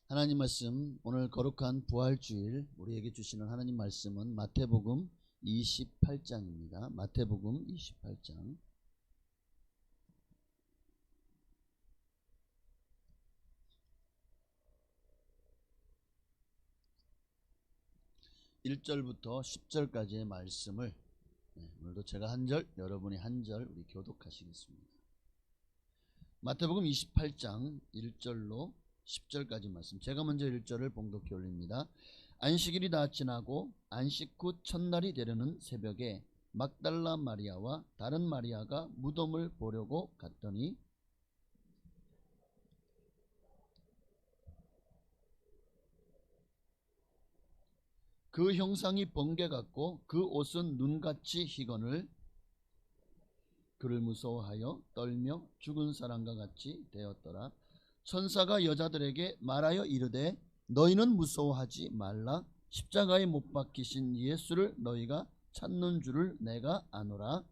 하나님 말씀, 오늘 거룩한 부활주일 우리에게 주시는 하나님 말씀은 마태복음 28장입니다. 마태복음 28장 1절부터 10절까지의 말씀을 오늘도 제가 한 절, 여러분이 한 절 우리 교독하시겠습니다. 마태복음 28장 1절로 10절까지 말씀, 제가 먼저 1절을 봉독해 올립니다. 안식일이 다 지나고 안식 후 첫날이 되려는 새벽에 막달라 마리아와 다른 마리아가 무덤을 보려고 갔더니 그 형상이 번개 같고 그 옷은 눈같이 희거늘 그를 무서워하여 떨며 죽은 사람과 같이 되었더라. 천사가 여자들에게 말하여 이르되 너희는 무서워하지 말라. 십자가에 못 박히신 예수를 너희가 찾는 줄을 내가 아노라.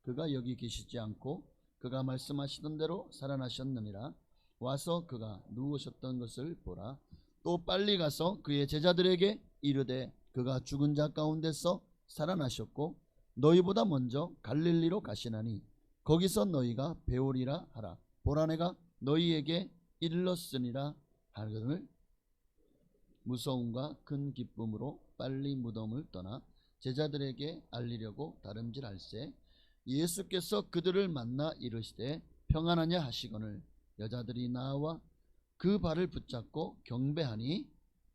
그가 여기 계시지 않고 그가 말씀하시던 대로 살아나셨느니라. 와서 그가 누우셨던 것을 보라. 또 빨리 가서 그의 제자들에게 이르되 그가 죽은 자 가운데서 살아나셨고 너희보다 먼저 갈릴리로 가시나니 거기서 너희가 배우리라 하라. 보라, 내가 너희에게 일렀으니라 하거늘. 무서움과 큰 기쁨으로 빨리 무덤을 떠나 제자들에게 알리려고 다름질할세 예수께서 그들을 만나 이르시되 평안하냐 하시거늘 여자들이 나와 그 발을 붙잡고 경배하니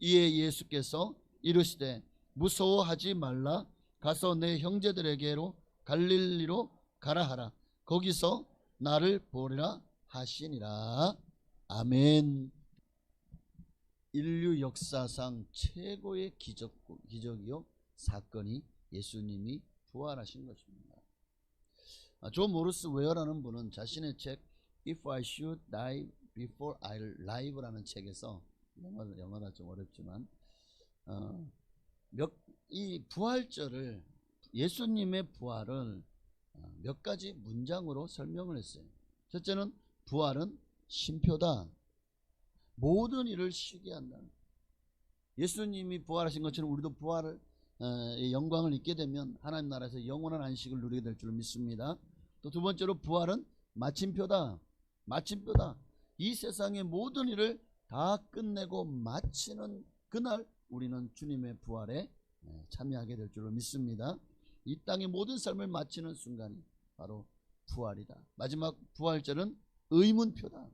이에 예수께서 이르시되 무서워하지 말라. 가서 내 형제들에게로 갈릴리로 가라 하라. 거기서 나를 보리라 하시니라. 아멘. 인류 역사상 최고의 기적이요 사건이 예수님이 부활하신 것입니다. 존 모르스 웨어라는 분은 자신의 책 If I Should Die Before I Live라는 책에서, 영어가 좀 어렵지만 이 부활절을, 예수님의 부활을 몇 가지 문장으로 설명을 했어요. 첫째는 부활은 쉼표다. 모든 일을 쉬게 한다. 예수님이 부활하신 것처럼 우리도 부활을 영광을 입게 되면 하나님 나라에서 영원한 안식을 누리게 될 줄 믿습니다. 또 두 번째로 부활은 마침표다. 마침표다. 이 세상의 모든 일을 다 끝내고 마치는 그날 우리는 주님의 부활에 참여하게 될 줄로 믿습니다. 이 땅의 모든 삶을 마치는 순간이 바로 부활이다. 마지막 부활절은 의문표다.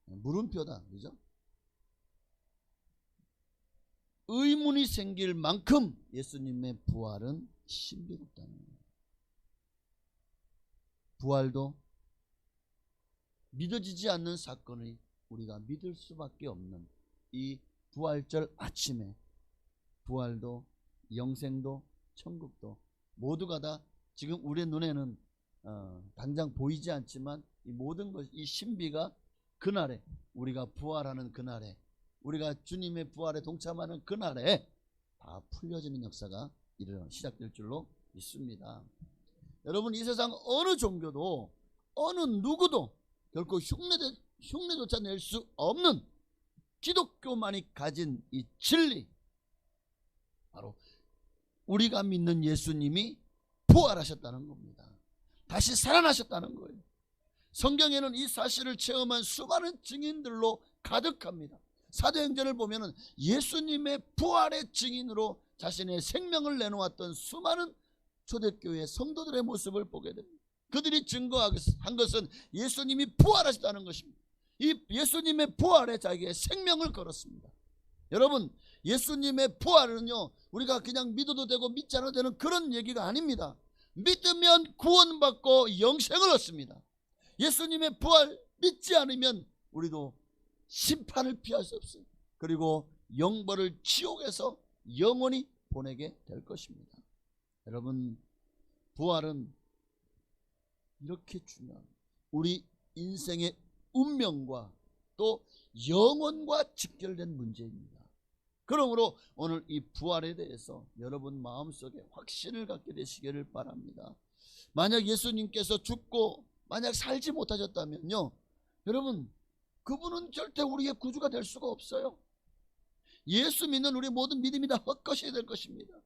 물음표다. 그죠? 의문이 생길 만큼 예수님의 부활은 신비롭다는 거예요. 부활도 믿어지지 않는 사건을 우리가 믿을 수밖에 없는 이 부활절 아침에 부활도 영생도 천국도 모두가 다 지금 우리 눈에는 당장 보이지 않지만 이 모든 것, 이 신비가 그날에, 우리가 부활하는 그날에, 우리가 주님의 부활에 동참하는 그날에 다 풀려지는 역사가 시작될 줄로 믿습니다. 여러분, 이 세상 어느 종교도 어느 누구도 결코 흉내조차 낼 수 없는 기독교만이 가진 이 진리, 바로 우리가 믿는 예수님이 부활하셨다는 겁니다. 다시 살아나셨다는 거예요. 성경에는 이 사실을 체험한 수많은 증인들로 가득합니다. 사도행전을 보면 예수님의 부활의 증인으로 자신의 생명을 내놓았던 수많은 초대교회 성도들의 모습을 보게 됩니다. 그들이 증거한 것은 예수님이 부활하셨다는 것입니다. 이 예수님의 부활에 자기의 생명을 걸었습니다. 여러분, 예수님의 부활은요, 우리가 그냥 믿어도 되고 믿지 않아도 되는 그런 얘기가 아닙니다. 믿으면 구원받고 영생을 얻습니다. 예수님의 부활 믿지 않으면 우리도 심판을 피할 수 없어요. 그리고 영벌을 지옥에서 영원히 보내게 될 것입니다. 여러분, 부활은 이렇게 중요한 우리 인생의 운명과 또 영혼과 직결된 문제입니다. 그러므로 오늘 이 부활에 대해서 여러분 마음속에 확신을 갖게 되시기를 바랍니다. 만약 예수님께서 죽고 만약 살지 못하셨다면요, 여러분 그분은 절대 우리의 구주가 될 수가 없어요. 예수 믿는 우리 모든 믿음이 다 헛것이 될 것입니다.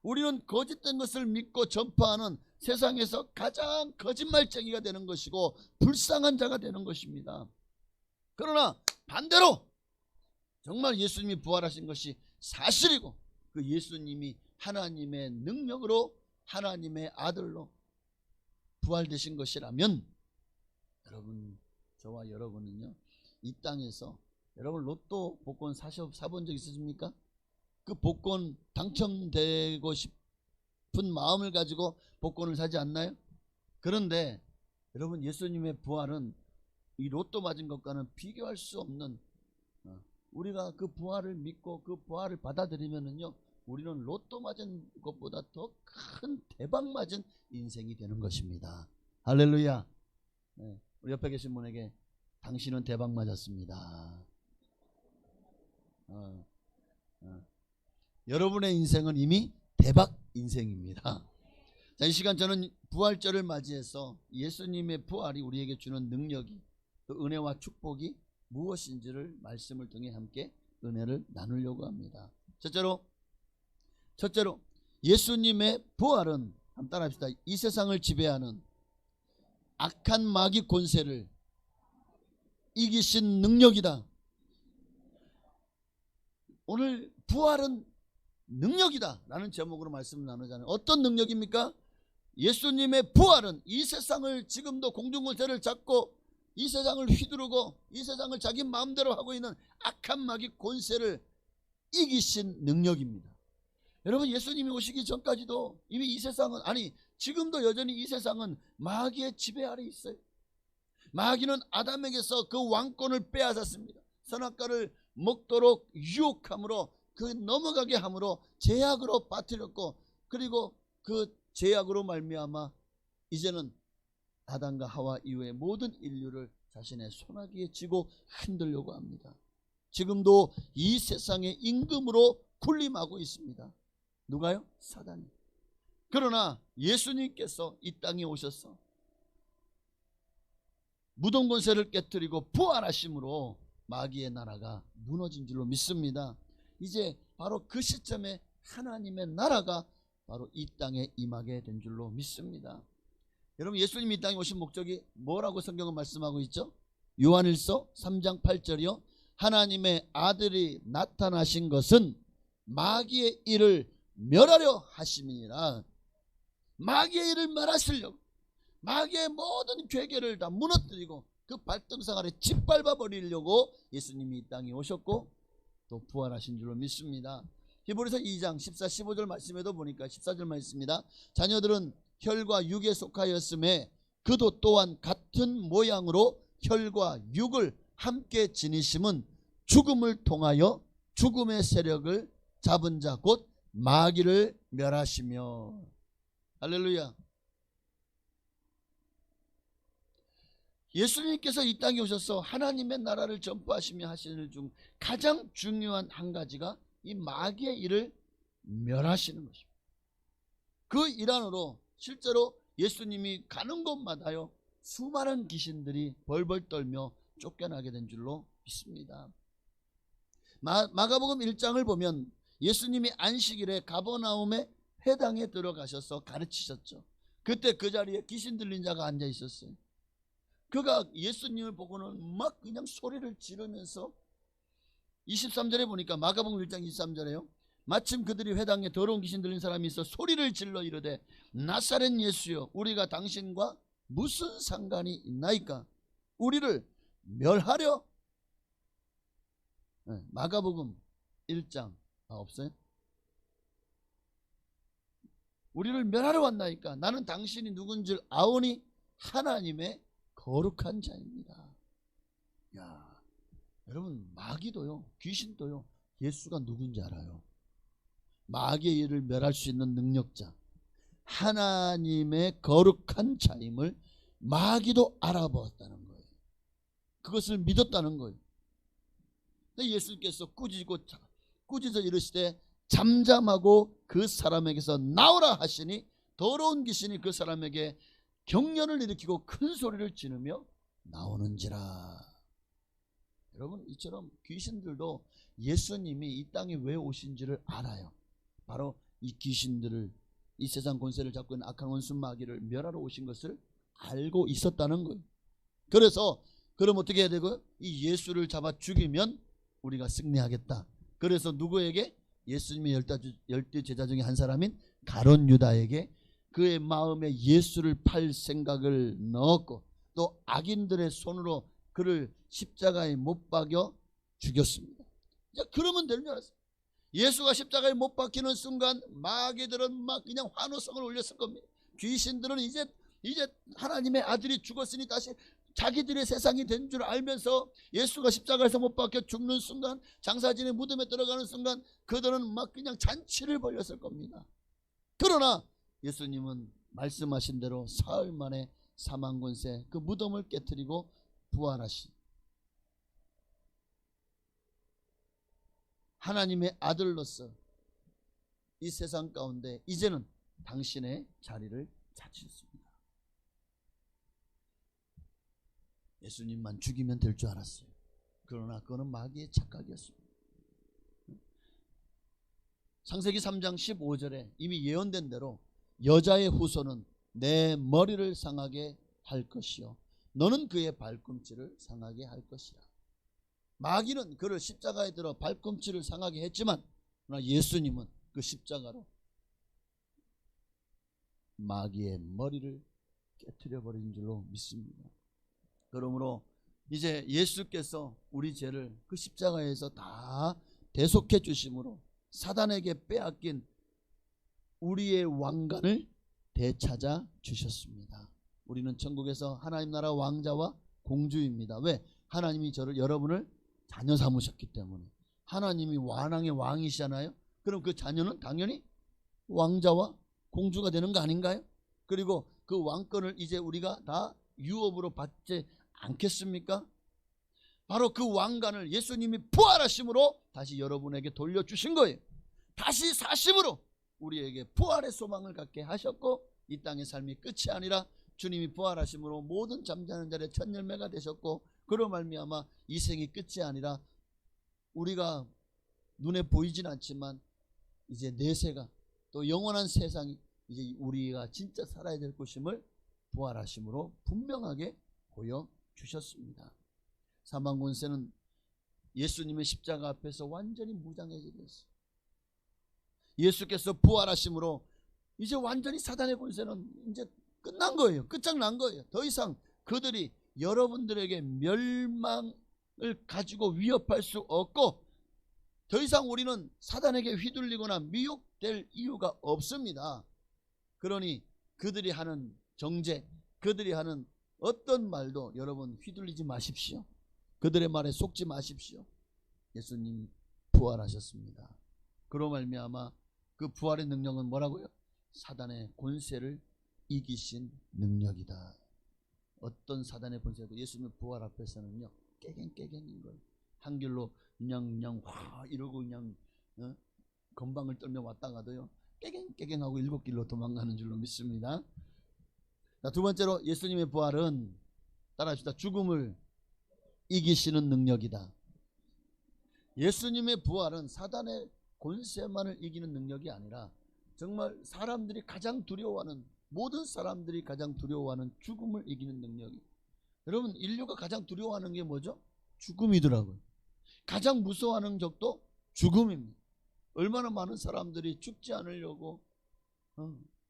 우리는 거짓된 것을 믿고 전파하는 세상에서 가장 거짓말쟁이가 되는 것이고 불쌍한 자가 되는 것입니다. 그러나 반대로 정말 예수님이 부활하신 것이 사실이고 그 예수님이 하나님의 능력으로 하나님의 아들로 부활되신 것이라면 여러분, 저와 여러분은요, 이 땅에서 여러분 로또 복권 사본 적 있으십니까? 그 복권 당첨되고 싶은 마음을 가지고 복권을 사지 않나요? 그런데 여러분, 예수님의 부활은 이 로또 맞은 것과는 비교할 수 없는, 우리가 그 부활을 믿고 그 부활을 받아들이면은요, 우리는 로또 맞은 것보다 더 큰 대박 맞은 인생이 되는 것입니다. 할렐루야. 네, 우리 옆에 계신 분에게 당신은 대박 맞았습니다. 여러분의 인생은 이미 대박 인생입니다. 자, 이 시간 저는 부활절을 맞이해서 예수님의 부활이 우리에게 주는 능력이, 또 은혜와 축복이 무엇인지를 말씀을 통해 함께 은혜를 나누려고 합니다. 첫째로 예수님의 부활은, 한번 따라합시다. 이 세상을 지배하는 악한 마귀 권세를 이기신 능력이다. 오늘 부활은 능력이다 라는 제목으로 말씀을 나누잖아요. 어떤 능력입니까? 예수님의 부활은 이 세상을, 지금도 공중권세를 잡고 이 세상을 휘두르고 이 세상을 자기 마음대로 하고 있는 악한 마귀 권세를 이기신 능력입니다. 여러분, 예수님이 오시기 전까지도 이미 이 세상은, 아니 지금도 여전히 이 세상은 마귀의 지배 아래 있어요. 마귀는 아담에게서 그 왕권을 빼앗았습니다. 선악과를 먹도록 유혹함으로, 그 넘어가게 함으로 제약으로 빠뜨렸고, 그리고 그 제약으로 말미암아 이제는 아담과 하와 이후의 모든 인류를 자신의 손아귀에 쥐고 흔들려고 합니다. 지금도 이 세상의 임금으로 군림하고 있습니다. 누가요? 사단이. 그러나 예수님께서 이 땅에 오셔서 무덤 권세를 깨뜨리고 부활하심으로 마귀의 나라가 무너진 줄로 믿습니다. 이제 바로 그 시점에 하나님의 나라가 바로 이 땅에 임하게 된 줄로 믿습니다. 여러분, 예수님이 이 땅에 오신 목적이 뭐라고 성경은 말씀하고 있죠? 요한일서 3장 8절이요. 하나님의 아들이 나타나신 것은 마귀의 일을 멸하려 하심이니라. 마귀의 일을 멸하시려고, 마귀의 모든 괴계를 다 무너뜨리고 그 발등상 아래 짓밟아 버리려고 예수님이 이 땅에 오셨고 또 부활하신 줄로 믿습니다. 히브리서 2장 14, 15절 말씀에도 보니까 14절 말씀입니다. 자녀들은 혈과 육에 속하였음에 그도 또한 같은 모양으로 혈과 육을 함께 지니심은 죽음을 통하여 죽음의 세력을 잡은 자 곧 마귀를 멸하시며. 할렐루야. 예수님께서 이 땅에 오셔서 하나님의 나라를 전파하시며 하시는 일 중 가장 중요한 한 가지가 이 마귀의 일을 멸하시는 것입니다. 그 일환으로 실제로 예수님이 가는 곳마다요, 수많은 귀신들이 벌벌 떨며 쫓겨나게 된 줄로 믿습니다. 마가복음 1장을 보면 예수님이 안식일에 가버나움의 회당에 들어가셔서 가르치셨죠. 그때 그 자리에 귀신 들린 자가 앉아 있었어요. 그가 예수님을 보고는 막 그냥 소리를 지르면서, 23절에 보니까, 마가복음 1장 23절에요. 마침 그들이 회당에 더러운 귀신 들린 사람이 있어 소리를 질러 이르되 나사렛 예수여, 우리가 당신과 무슨 상관이 있나이까? 우리를 멸하려. 마가복음 1장 없어요? 우리를 멸하러 왔나이까? 나는 당신이 누군지 아오니 하나님의 거룩한 자입니다. 야, 여러분, 마귀도요, 귀신도요, 예수가 누군지 알아요. 마귀의 일을 멸할 수 있는 능력자, 하나님의 거룩한 자임을 마귀도 알아보았다는 거예요. 그것을 믿었다는 거예요. 근데 예수님께서 꾸짖어 이르시되 잠잠하고 그 사람에게서 나오라 하시니 더러운 귀신이 그 사람에게 경련을 일으키고 큰 소리를 지르며 나오는지라. 여러분, 이처럼 귀신들도 예수님이 이 땅에 왜 오신지를 알아요. 바로 이 귀신들을, 이 세상 권세를 잡고 있는 악한 원수 마귀를 멸하러 오신 것을 알고 있었다는 거예요. 그래서 그럼 어떻게 해야 되고, 이 예수를 잡아 죽이면 우리가 승리하겠다. 그래서 누구에게? 예수님의 열두 제자 중에 한 사람인 가룟 유다에게 그의 마음에 예수를 팔 생각을 넣었고, 또 악인들의 손으로 그를 십자가에 못 박여 죽였습니다. 그러면 되는 줄 알았어요. 예수가 십자가에 못 박히는 순간 마귀들은 막 그냥 환호성을 올렸을 겁니다. 귀신들은 이제 하나님의 아들이 죽었으니 다시 자기들의 세상이 된 줄 알면서 예수가 십자가에서 못 박혀 죽는 순간, 장사진의 무덤에 들어가는 순간 그들은 막 그냥 잔치를 벌였을 겁니다. 그러나 예수님은 말씀하신 대로 사흘 만에 사망 권세 그 무덤을 깨뜨리고 부활하신 하나님의 아들로서 이 세상 가운데 이제는 당신의 자리를 차지했습니다. 예수님만 죽이면 될 줄 알았어요. 그러나 그거는 마귀의 착각이었습니다. 창세기 3장 15절에 이미 예언된 대로 여자의 후손은 내 머리를 상하게 할 것이요 너는 그의 발꿈치를 상하게 할 것이라. 마귀는 그를 십자가에 들어 발꿈치를 상하게 했지만, 그러나 예수님은 그 십자가로 마귀의 머리를 깨트려 버린 줄로 믿습니다. 그러므로 이제 예수께서 우리 죄를 그 십자가에서 다 대속해 주심으로 사단에게 빼앗긴 우리의 왕관을 되찾아 주셨습니다. 우리는 천국에서 하나님 나라 왕자와 공주입니다. 왜? 하나님이 여러분을 자녀 삼으셨기 때문에. 하나님이 왕왕의 왕이시잖아요. 그럼 그 자녀는 당연히 왕자와 공주가 되는 거 아닌가요? 그리고 그 왕권을 이제 우리가 다 유업으로 받지 않겠습니까? 바로 그 왕관을 예수님이 부활하심으로 다시 여러분에게 돌려주신 거예요. 다시 사심으로 우리에게 부활의 소망을 갖게 하셨고, 이 땅의 삶이 끝이 아니라 주님이 부활하심으로 모든 잠자는 자의 첫 열매가 되셨고, 그로 말미암아 이 생이 끝이 아니라 우리가 눈에 보이진 않지만 이제 내세가 또 영원한 세상이 이제 우리가 진짜 살아야 될 것임을 부활하심으로 분명하게 보여주셨습니다. 사망 권세는 예수님의 십자가 앞에서 완전히 무장해지게 됐어요. 예수께서 부활하심으로 이제 완전히 사단의 권세는 이제 끝난 거예요. 끝장난 거예요. 더 이상 그들이 여러분들에게 멸망을 가지고 위협할 수 없고, 더 이상 우리는 사단에게 휘둘리거나 미혹될 이유가 없습니다. 그러니 그들이 하는 정죄, 그들이 하는 어떤 말도 여러분 휘둘리지 마십시오. 그들의 말에 속지 마십시오. 예수님 부활하셨습니다. 그로 말미암아 그 부활의 능력은 뭐라고요? 사단의 권세를 이기신 능력이다. 어떤 사단의 권세도 예수님 부활 앞에서는요 깨갱깨갱인 거예요. 한 길로 그냥 와 이러고 그냥 건방을 떨며 왔다 가도요 깨갱깨갱하고 7길로 도망가는 줄로 믿습니다. 자, 두 번째로 예수님의 부활은 따라합시다. 죽음을 이기시는 능력이다. 예수님의 부활은 사단의 권세만을 이기는 능력이 아니라 정말 사람들이 가장 두려워하는, 모든 사람들이 가장 두려워하는 죽음을 이기는 능력이. 여러분, 인류가 가장 두려워하는 게 뭐죠? 죽음이더라고요. 가장 무서워하는 적도 죽음입니다. 얼마나 많은 사람들이 죽지 않으려고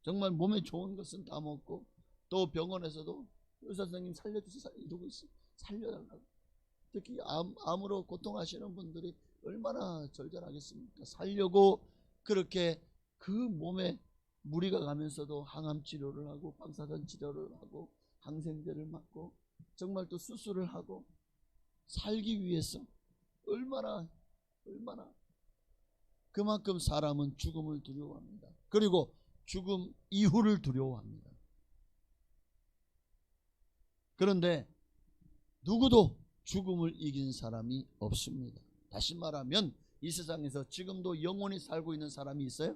정말 몸에 좋은 것은 다 먹고, 또 병원에서도 의사 선생님 살려주세요 이러고 있어요. 살려달라고. 특히 암으로 고통하시는 분들이 얼마나 절절하겠습니까? 살려고 그렇게 그 몸에 무리가 가면서도 항암 치료를 하고 방사선 치료를 하고 항생제를 맞고 정말 또 수술을 하고 살기 위해서 얼마나 그만큼 사람은 죽음을 두려워합니다. 그리고 죽음 이후를 두려워합니다. 그런데 누구도 죽음을 이긴 사람이 없습니다. 다시 말하면 이 세상에서 지금도 영원히 살고 있는 사람이 있어요?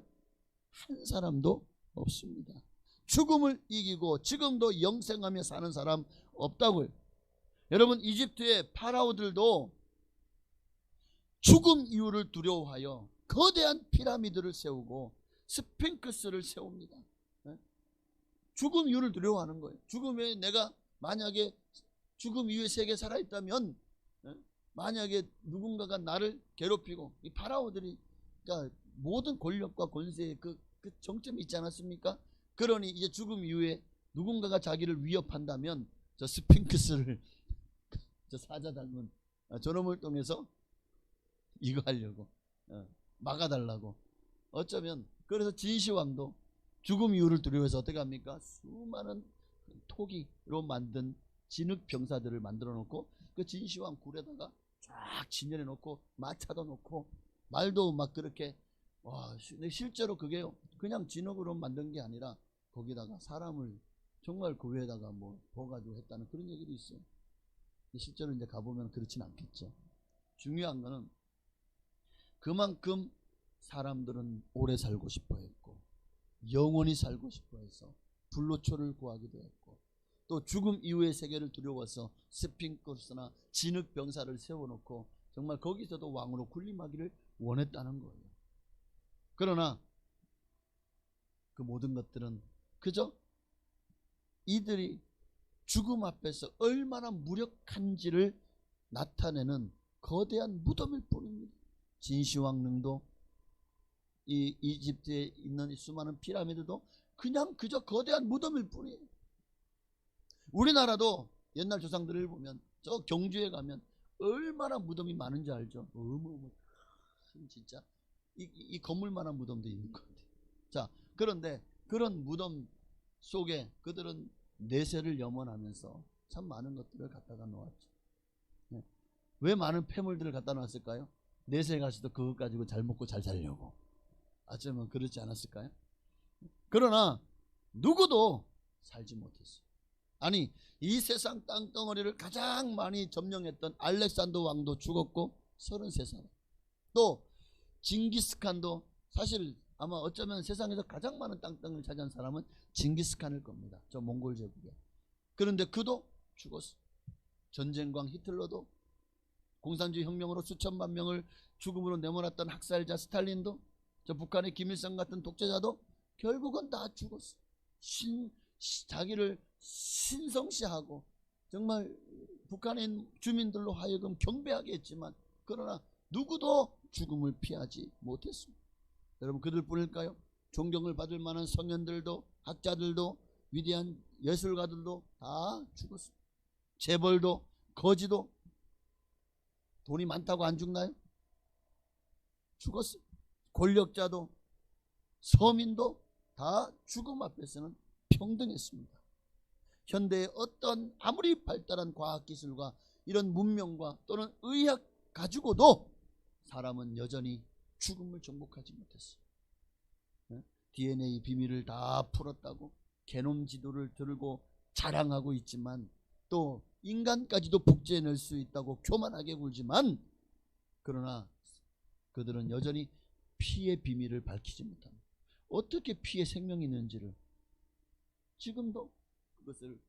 한 사람도 없습니다. 죽음을 이기고 지금도 영생하며 사는 사람 없다고요. 여러분, 이집트의 파라오들도 죽음 이유를 두려워하여 거대한 피라미드를 세우고 스핑크스를 세웁니다. 죽음 이유를 두려워하는 거예요. 죽음에 내가 만약에 죽음 이후에 세계에 살아있다면, 만약에 누군가가 나를 괴롭히고, 이 파라오들이 그러니까 모든 권력과 권세의 그 정점이 있지 않았습니까? 그러니 이제 죽음 이후에 누군가가 자기를 위협한다면 저 스핑크스를 저 사자 닮은 저놈을 통해서 이거 하려고 막아달라고. 어쩌면 그래서 진시황도 죽음 이유를 두려워해서 어떻게 합니까? 수많은 토기로 만든 진흙 병사들을 만들어 놓고 그 진시황 굴에다가 쫙 진열해 놓고 마차도 놓고 말도 막 그렇게, 와, 실제로 그게요 그냥 진흙으로 만든 게 아니라 거기다가 사람을 정말 그 위에다가 뭐 부어가지고 했다는 그런 얘기도 있어요. 실제로 이제 가보면 그렇진 않겠죠. 중요한 거는 그만큼 사람들은 오래 살고 싶어 했고 영원히 살고 싶어 해서 불로초를 구하기도 했고, 또 죽음 이후의 세계를 두려워서 스핑크스나 진흙 병사를 세워놓고 정말 거기서도 왕으로 군림하기를 원했다는 거예요. 그러나 그 모든 것들은 그저 이들이 죽음 앞에서 얼마나 무력한지를 나타내는 거대한 무덤일 뿐입니다. 진시황릉도 이 이집트에 있는 이 수많은 피라미드도 그냥 그저 거대한 무덤일 뿐이에요. 우리나라도 옛날 조상들을 보면 저 경주에 가면 얼마나 무덤이 많은지 알죠? 어마어마 진짜 이 건물만한 무덤도 있는 것 같아요. 자, 그런데 그런 무덤 속에 그들은 내세를 염원하면서 참 많은 것들을 갖다가 놓았죠. 왜 많은 폐물들을 갖다 놨을까요? 내세 가서도 그것 가지고 잘 먹고 잘 살려고. 어쩌면 그렇지 않았을까요? 그러나 누구도 살지 못했어요. 아니, 이 세상 땅덩어리를 가장 많이 점령했던 알렉산더 왕도 죽었고 33살. 또 징기스칸도, 사실 아마 어쩌면 세상에서 가장 많은 땅덩어리를 차지한 사람은 징기스칸일 겁니다. 저 몽골 제국에. 그런데 그도 죽었어요. 전쟁광 히틀러도, 공산주의 혁명으로 수천만 명을 죽음으로 내몰았던 학살자 스탈린도, 저 북한의 김일성 같은 독재자도 결국은 다 죽었어요. 자기를 신성시하고 정말 북한인 주민들로 하여금 경배하게 했지만, 그러나 누구도 죽음을 피하지 못했습니다. 여러분, 그들뿐일까요? 존경을 받을 만한 성현들도, 학자들도, 위대한 예술가들도 다 죽었습니다. 재벌도, 거지도, 돈이 많다고 안 죽나요? 죽었어요. 권력자도, 서민도 다 죽음 앞에서는 평등했습니다. 현대의 어떤 아무리 발달한 과학기술과 이런 문명과 또는 의학 가지고도 사람은 여전히 죽음을 정복하지 못했어요. DNA 비밀을 다 풀었다고 게놈 지도를 들고 자랑하고 있지만, 또 인간까지도 복제해낼 수 있다고 교만하게 굴지만, 그러나 그들은 여전히 피의 비밀을 밝히지 못합니다. 어떻게 피에 생명이 있는지를 지금도 그것을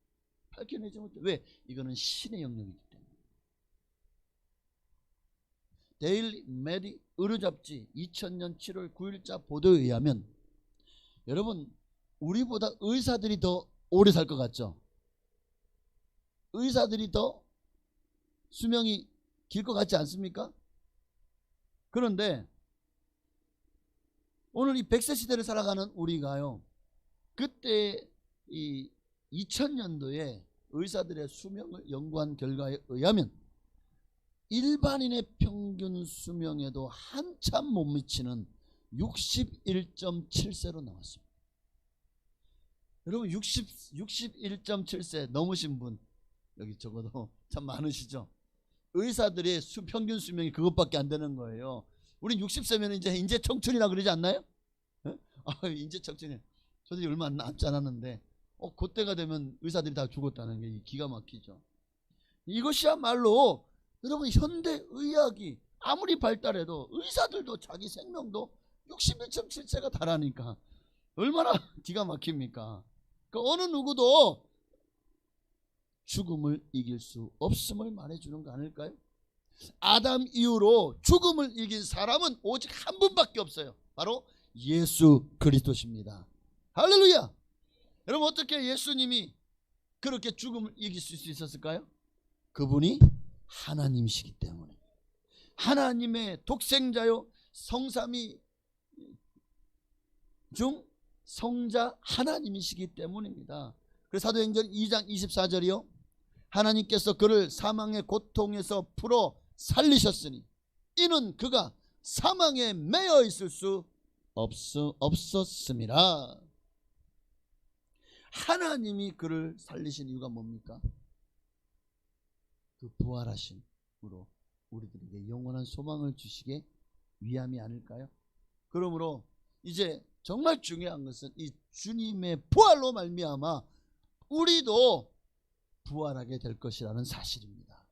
밝혀내지 못해요. 왜? 이거는 신의 영역이기 때문에. 데일리 메디 의료잡지 2000년 7월 9일자 보도에 의하면, 여러분, 우리보다 의사들이 더 오래 살 것 같죠? 의사들이 더 수명이 길 것 같지 않습니까? 그런데 오늘 이 100세 시대를 살아가는 우리가요, 그때 이 2000년도에 의사들의 수명을 연구한 결과에 의하면 일반인의 평균 수명에도 한참 못 미치는 61.7세로 나왔습니다. 여러분, 61.7세 넘으신 분 여기 적어도 참 많으시죠? 의사들의 평균 수명이 그것밖에 안 되는 거예요. 우린 60세면 이제 인재 청춘이라 그러지 않나요? 인재 청춘이 저도 얼마 남지 않았는데 그때가 되면 의사들이 다 죽었다는 게 기가 막히죠. 이것이야말로 여러분, 현대 의학이 아무리 발달해도 의사들도 자기 생명도 61.7세가 달하니까 얼마나 기가 막힙니까? 그러니까 어느 누구도 죽음을 이길 수 없음을 말해주는 거 아닐까요? 아담 이후로 죽음을 이긴 사람은 오직 한 분밖에 없어요. 바로 예수 그리스도십니다. 할렐루야. 여러분, 어떻게 예수님이 그렇게 죽음을 이길 수 있었을까요? 그분이 하나님이시기 때문에, 하나님의 독생자요 성삼위 중 성자 하나님이시기 때문입니다. 그래서 사도행전 2장 24절이요, 하나님께서 그를 사망의 고통에서 풀어 살리셨으니 이는 그가 사망에 매여 있을 수 없었습니다. 하나님이 그를 살리신 이유가 뭡니까? 그 부활하심으로 우리들에게 영원한 소망을 주시기 위함이 아닐까요? 그러므로 이제 정말 중요한 것은 이 주님의 부활로 말미암아 우리도 부활하게 될 것이라는 사실입니다.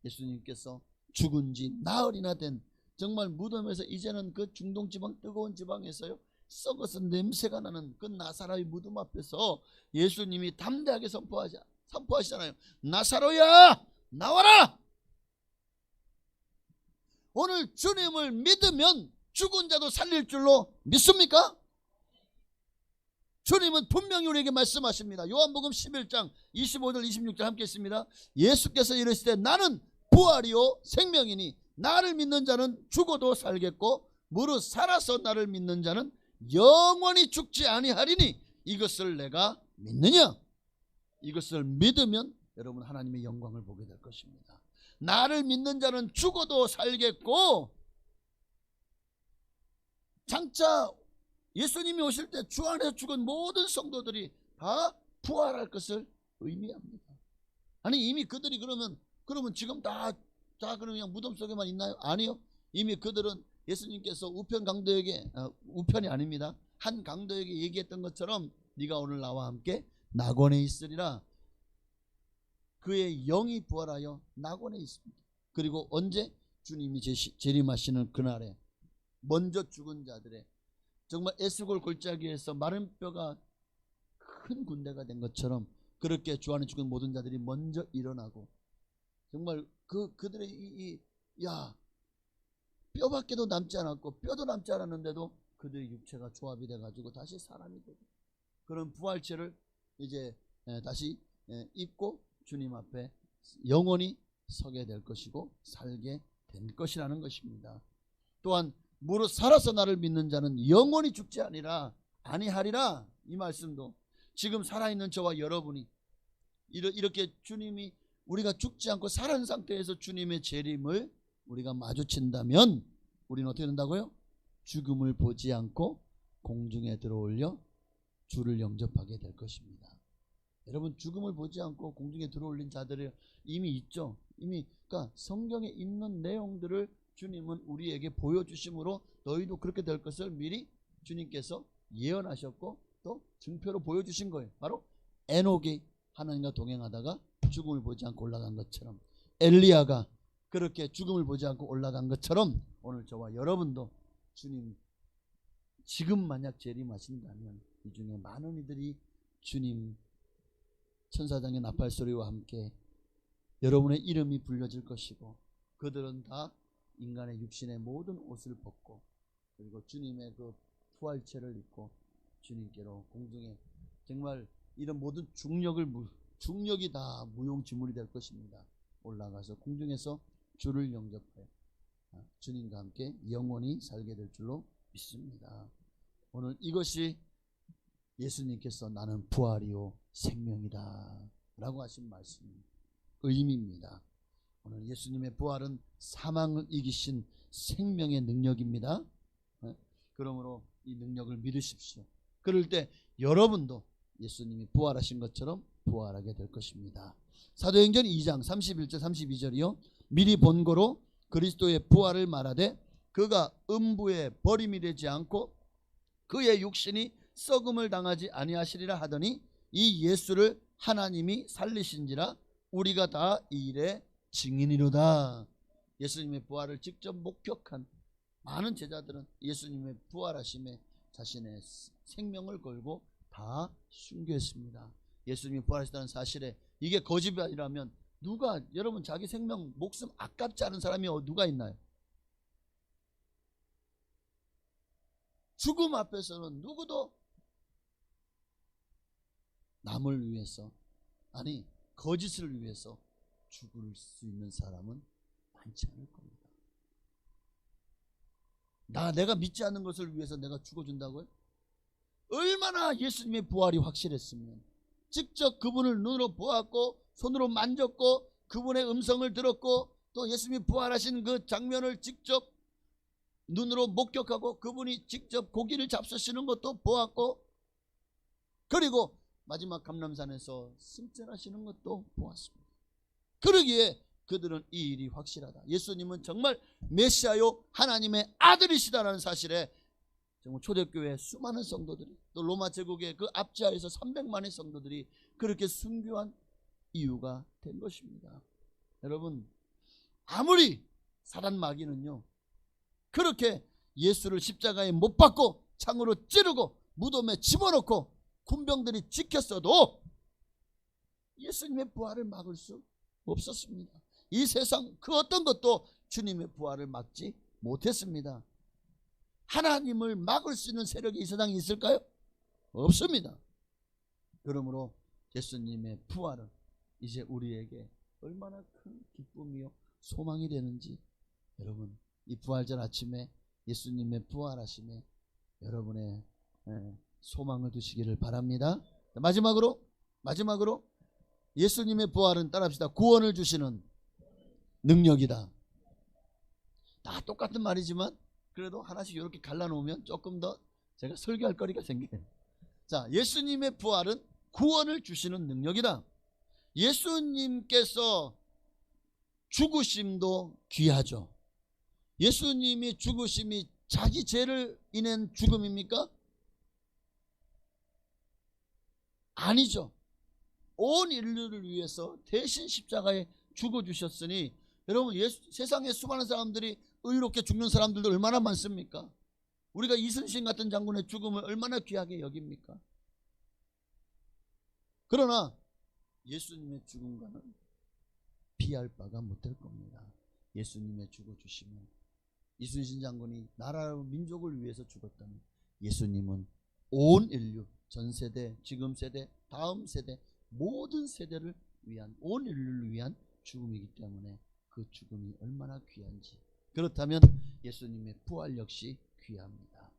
예수님께서 죽은 지 나흘이나 된 정말 무덤에서, 이제는 그 중동 지방, 뜨거운 지방에서요 썩어서 냄새가 나는 그 나사로의 무덤 앞에서 예수님이 담대하게 선포하시잖아요. 나사로야, 나와라. 오늘 주님을 믿으면 죽은 자도 살릴 줄로 믿습니까? 주님은 분명히 우리에게 말씀하십니다. 요한복음 11장 25절 26절 함께 있습니다. 예수께서 이르시되 나는 부활이요 생명이니 나를 믿는 자는 죽어도 살겠고 무릇 살아서 나를 믿는 자는 영원히 죽지 아니하리니 이것을 내가 믿느냐? 이것을 믿으면 여러분 하나님의 영광을 보게 될 것입니다. 나를 믿는 자는 죽어도 살겠고, 장차 예수님이 오실 때 주 안에서 죽은 모든 성도들이 다 부활할 것을 의미합니다. 아니 이미 그들이 그러면 지금 다 그러면 그냥 무덤 속에만 있나요? 아니요. 이미 그들은 예수님께서 우편 강도에게, 우편이 아닙니다, 한 강도에게 얘기했던 것처럼 네가 오늘 나와 함께 낙원에 있으리라. 그의 영이 부활하여 낙원에 있습니다. 그리고 언제? 주님이 재림하시는 그날에 먼저 죽은 자들의 정말 에스골 골짜기에서 마른 뼈가 큰 군대가 된 것처럼 그렇게 주 안에 죽은 모든 자들이 먼저 일어나고, 정말 그들의 뼈밖에도 남지 않았고 뼈도 남지 않았는데도 그들의 육체가 조합이 돼가지고 다시 사람이 되고, 그런 부활체를 이제 다시 입고 주님 앞에 영원히 서게 될 것이고 살게 될 것이라는 것입니다. 또한 무릇 살아서 나를 믿는 자는 영원히 죽지 아니하리라. 이 말씀도 지금 살아있는 저와 여러분이 이렇게 주님이, 우리가 죽지 않고 살아있는 상태에서 주님의 재림을 우리가 마주친다면 우리는 어떻게 된다고요? 죽음을 보지 않고 공중에 들어올려 주를 영접하게 될 것입니다. 여러분, 죽음을 보지 않고 공중에 들어올린 자들이 이미 있죠. 이미 그러니까 성경에 있는 내용들을 주님은 우리에게 보여주심으로 너희도 그렇게 될 것을 미리 주님께서 예언하셨고 또 증표로 보여주신 거예요. 바로 에녹이 하나님과 동행하다가 죽음을 보지 않고 올라간 것처럼, 엘리야가 그렇게 죽음을 보지 않고 올라간 것처럼 오늘 저와 여러분도 주님 지금 만약 재림하신다면 이 중에 많은 이들이 주님 천사장의 나팔 소리와 함께 여러분의 이름이 불려질 것이고, 그들은 다 인간의 육신의 모든 옷을 벗고 그리고 주님의 그 부활체를 입고 주님께로 공중에 정말 이런 모든 중력이 다 무용지물이 될 것입니다. 올라가서 공중에서 주를 영접해 주님과 함께 영원히 살게 될 줄로 믿습니다. 오늘 이것이 예수님께서 나는 부활이요 생명이다 라고 하신 말씀 의미입니다. 오늘 예수님의 부활은 사망을 이기신 생명의 능력입니다. 그러므로 이 능력을 믿으십시오. 그럴 때 여러분도 예수님이 부활하신 것처럼 부활하게 될 것입니다. 사도행전 2장 31절 32절이요. 미리 본고로 그리스도의 부활을 말하되 그가 음부에 버림이 되지 않고 그의 육신이 썩음을 당하지 아니하시리라 하더니 이 예수를 하나님이 살리신지라 우리가 다 이 일에 증인이로다. 예수님의 부활을 직접 목격한 많은 제자들은 예수님의 부활하심에 자신의 생명을 걸고 다 순교했습니다. 예수님이 부활하셨다는 사실에 이게 거짓이라면 여러분 자기 생명 목숨 아깝지 않은 사람이 누가 있나요? 죽음 앞에서는 누구도 남을 위해서, 아니 거짓을 위해서 죽을 수 있는 사람은 많지 않을 겁니다. 내가 믿지 않는 것을 위해서 내가 죽어준다고요? 얼마나 예수님의 부활이 확실했으면 직접 그분을 눈으로 보았고 손으로 만졌고 그분의 음성을 들었고 또 예수님이 부활하신 그 장면을 직접 눈으로 목격하고 그분이 직접 고기를 잡수시는 것도 보았고 그리고 마지막 감람산에서 승천하시는 것도 보았습니다. 그러기에 그들은 이 일이 확실하다. 예수님은 정말 메시아요 하나님의 아들이시다라는 사실에 정말 초대교회 수많은 성도들이 또 로마 제국의 그 압제하에서 300만의 성도들이 그렇게 순교한 이유가 된 것입니다. 여러분 아무리 사단 마귀는요 그렇게 예수를 십자가에 못 박고 창으로 찌르고 무덤에 집어넣고 군병들이 지켰어도 예수님의 부활을 막을 수 없었습니다. 이 세상 그 어떤 것도 주님의 부활을 막지 못했습니다. 하나님을 막을 수 있는 세력이 이 세상에 있을까요? 없습니다. 그러므로 예수님의 부활은 이제 우리에게 얼마나 큰 기쁨이요 소망이 되는지 여러분 이 부활절 아침에 예수님의 부활하심에 여러분의 소망을 두시기를 바랍니다. 마지막으로 예수님의 부활은 따라합시다. 구원을 주시는 능력이다. 다 똑같은 말이지만 그래도 하나씩 이렇게 갈라놓으면 조금 더 제가 설교할 거리가 생겨요. 자, 예수님의 부활은 구원을 주시는 능력이다. 예수님께서 죽으심도 귀하죠. 예수님이 죽으심이 자기 죄를 인한 죽음입니까? 아니죠. 온 인류를 위해서 대신 십자가에 죽어주셨으니 여러분 세상에 수많은 사람들이 의롭게 죽는 사람들도 얼마나 많습니까? 우리가 이순신 같은 장군의 죽음을 얼마나 귀하게 여깁니까? 그러나 예수님의 죽음과는 비할 바가 못될 겁니다. 예수님의 죽어주시면 이순신 장군이 나라와 민족을 위해서 죽었다면 예수님은 온 인류 전세대 지금 세대 다음 세대 모든 세대를 위한 온 인류를 위한 죽음이기 때문에 그 죽음이 얼마나 귀한지 그렇다면 예수님의 부활 역시 귀합니다.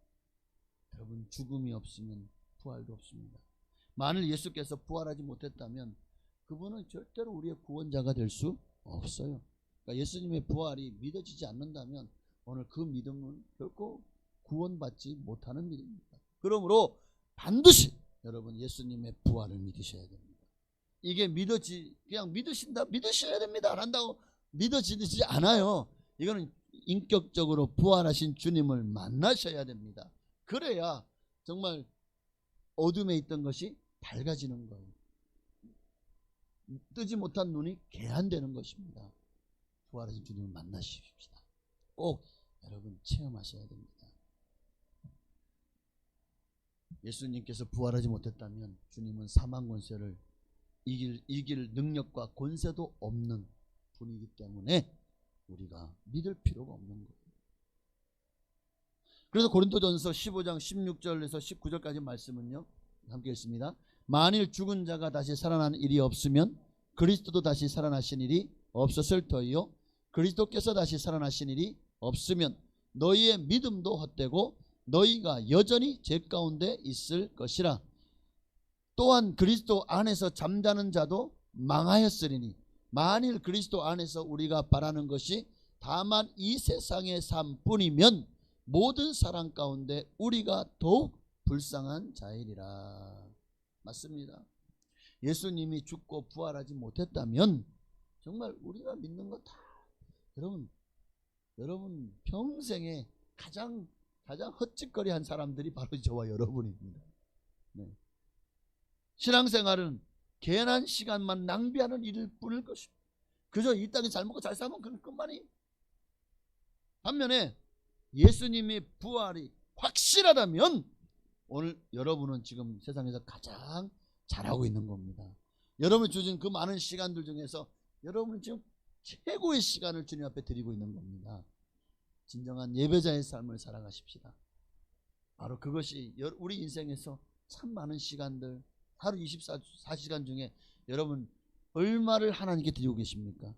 여러분 죽음이 없으면 부활도 없습니다. 만일 예수께서 부활하지 못했다면 그분은 절대로 우리의 구원자가 될 수 없어요. 그러니까 예수님의 부활이 믿어지지 않는다면 오늘 그 믿음은 결코 구원받지 못하는 믿음입니다. 그러므로 반드시 여러분 예수님의 부활을 믿으셔야 됩니다. 이게 그냥 믿으셔야 됩니다. 안 한다고 믿어지지 않아요. 이거는 인격적으로 부활하신 주님을 만나셔야 됩니다. 그래야 정말 어둠에 있던 것이 밝아지는 거예요. 뜨지 못한 눈이 개안되는 것입니다. 부활하신 주님을 만나십시다. 꼭 여러분 체험하셔야 됩니다. 예수님께서 부활하지 못했다면 주님은 사망 권세를 이길 능력과 권세도 없는 분이기 때문에 우리가 믿을 필요가 없는 거예요. 그래서 고린도전서 15장 16절에서 19절까지 말씀은요. 함께 읽습니다. 만일 죽은 자가 다시 살아나는 일이 없으면 그리스도도 다시 살아나신 일이 없었을 터이요. 그리스도께서 다시 살아나신 일이 없으면 너희의 믿음도 헛되고 너희가 여전히 죄 가운데 있을 것이라. 또한 그리스도 안에서 잠자는 자도 망하였으리니 만일 그리스도 안에서 우리가 바라는 것이 다만 이 세상의 삶뿐이면 모든 사람 가운데 우리가 더욱 불쌍한 자이리라. 맞습니다. 예수님이 죽고 부활하지 못했다면 정말 우리가 믿는 거 다 여러분 평생에 가장 헛짓거리한 사람들이 바로 저와 여러분입니다. 네. 신앙생활은 괜한 시간만 낭비하는 일일 뿐일 것입니다. 그저 이 땅에 잘 먹고 잘 살면 그것만이. 반면에 예수님의 부활이 확실하다면 오늘 여러분은 지금 세상에서 가장 잘하고 있는 겁니다. 여러분이 주신 그 많은 시간들 중에서 여러분은 지금 최고의 시간을 주님 앞에 드리고 있는 겁니다. 진정한 예배자의 삶을 살아가십시다. 바로 그것이 우리 인생에서 참 많은 시간들, 하루 24시간 중에 여러분 얼마를 하나님께 드리고 계십니까?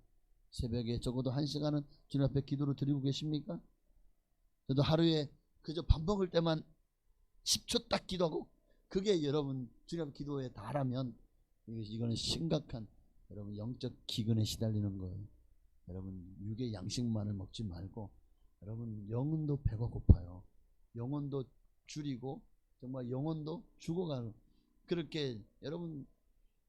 새벽에 적어도 1시간은 주님 앞에 기도로 드리고 계십니까? 저도 하루에 그저 밥 먹을 때만 10초 딱 기도하고 그게 여러분 주님 앞에 기도에 달하면 이거는 심각한 여러분 영적 기근에 시달리는 거예요. 여러분 육의 양식만을 먹지 말고 여러분 영혼도 배가 고파요. 영혼도 줄이고 정말 영혼도 죽어가는 그렇게 여러분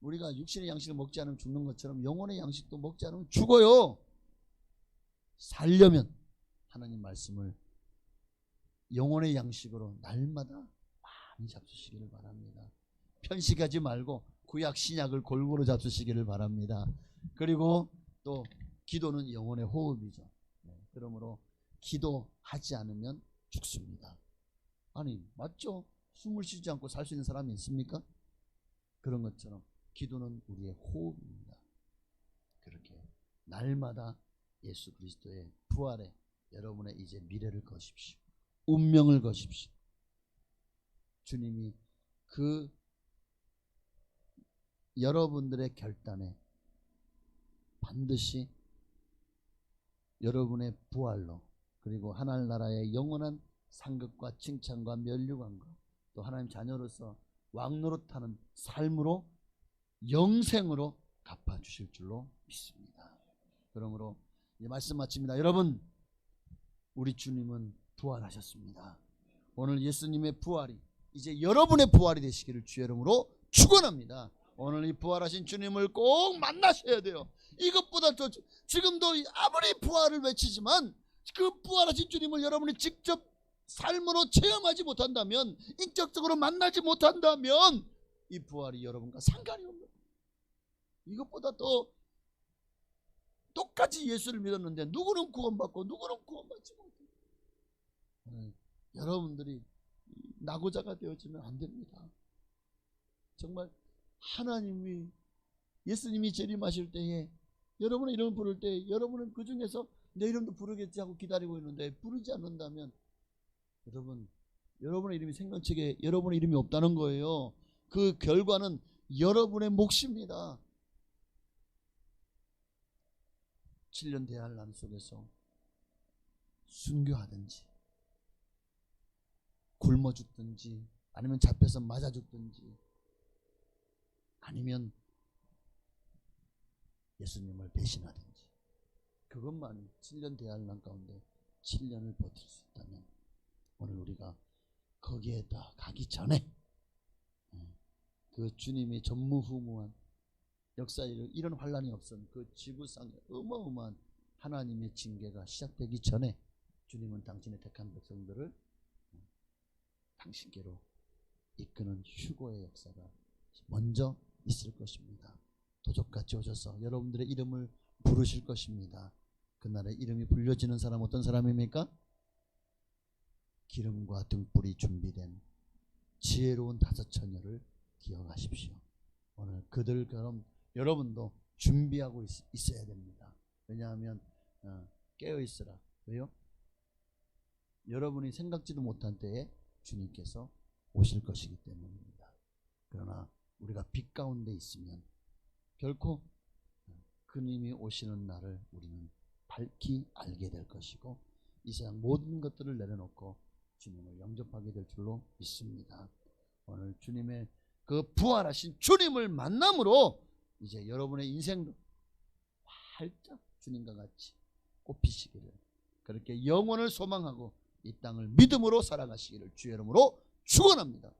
우리가 육신의 양식을 먹지 않으면 죽는 것처럼 영혼의 양식도 먹지 않으면 죽어요. 살려면 하나님 말씀을 영혼의 양식으로 날마다 많이 잡수시기를 바랍니다. 편식하지 말고 구약 신약을 골고루 잡수시기를 바랍니다. 그리고 또 기도는 영혼의 호흡이죠. 그러므로 기도하지 않으면 죽습니다. 아니 맞죠? 숨을 쉬지 않고 살 수 있는 사람이 있습니까? 그런 것처럼 기도는 우리의 호흡입니다. 그렇게 날마다 예수 그리스도의 부활에 여러분의 이제 미래를 거십시오. 운명을 거십시오. 주님이 그 여러분들의 결단에 반드시 여러분의 부활로 그리고 하나님 나라의 영원한 상급과 칭찬과 면류관과 또 하나님 자녀로서 왕노릇하는 삶으로 영생으로 갚아주실 줄로 믿습니다. 그러므로 이제 말씀 마칩니다. 여러분 우리 주님은 부활하셨습니다. 오늘 예수님의 부활이 이제 여러분의 부활이 되시기를 주의 이름으로 축원합니다. 오늘 이 부활하신 주님을 꼭 만나셔야 돼요. 이것보다 더 지금도 아무리 부활을 외치지만 그 부활하신 주님을 여러분이 직접 삶으로 체험하지 못한다면 인격적으로 만나지 못한다면 이 부활이 여러분과 상관이 없는 거예요. 이것보다 더 똑같이 예수를 믿었는데 누구는 구원받고 누구는 구원받지 못해요. 여러분들이 낙오자가 되어지면 안 됩니다. 정말 하나님이 예수님이 재림하실 때에 여러분의 이름을 부를 때 여러분은 그 중에서 내 이름도 부르겠지 하고 기다리고 있는데 부르지 않는다면 여러분의 이름이 생명책에 여러분의 이름이 없다는 거예요. 그 결과는 여러분의 몫입니다. 7년 대환란 속에서 순교하든지 굶어 죽든지 아니면 잡혀서 맞아 죽든지 아니면 예수님을 배신하든지 그것만이 7년 대환란 가운데 7년을 버틸 수 있다면 오늘 우리가 거기에다 가기 전에 그 주님의 전무후무한 역사에 이런 환란이 없은 그 지구상에 어마어마한 하나님의 징계가 시작되기 전에 주님은 당신의 택한 백성들을 당신께로 이끄는 휴거의 역사가 먼저 있을 것입니다. 도적같이 오셔서 여러분들의 이름을 부르실 것입니다. 그날에 이름이 불려지는 사람 어떤 사람입니까? 기름과 등불이 준비된 지혜로운 5처녀를 기억하십시오. 오늘 그들처럼 여러분도 준비하고 있어야 됩니다. 왜냐하면 깨어있으라. 왜요? 여러분이 생각지도 못한 때에 주님께서 오실 것이기 때문입니다. 그러나 우리가 빛 가운데 있으면 결코 그님이 오시는 날을 우리는 밝히 알게 될 것이고 이 세상 모든 것들을 내려놓고 주님을 영접하게 될 줄로 믿습니다. 오늘 주님의 그 부활하신 주님을 만남으로 이제 여러분의 인생도 활짝 주님과 같이 꽃피시기를 그렇게 영원을 소망하고 이 땅을 믿음으로 살아가시기를 주의 이름으로 축원합니다.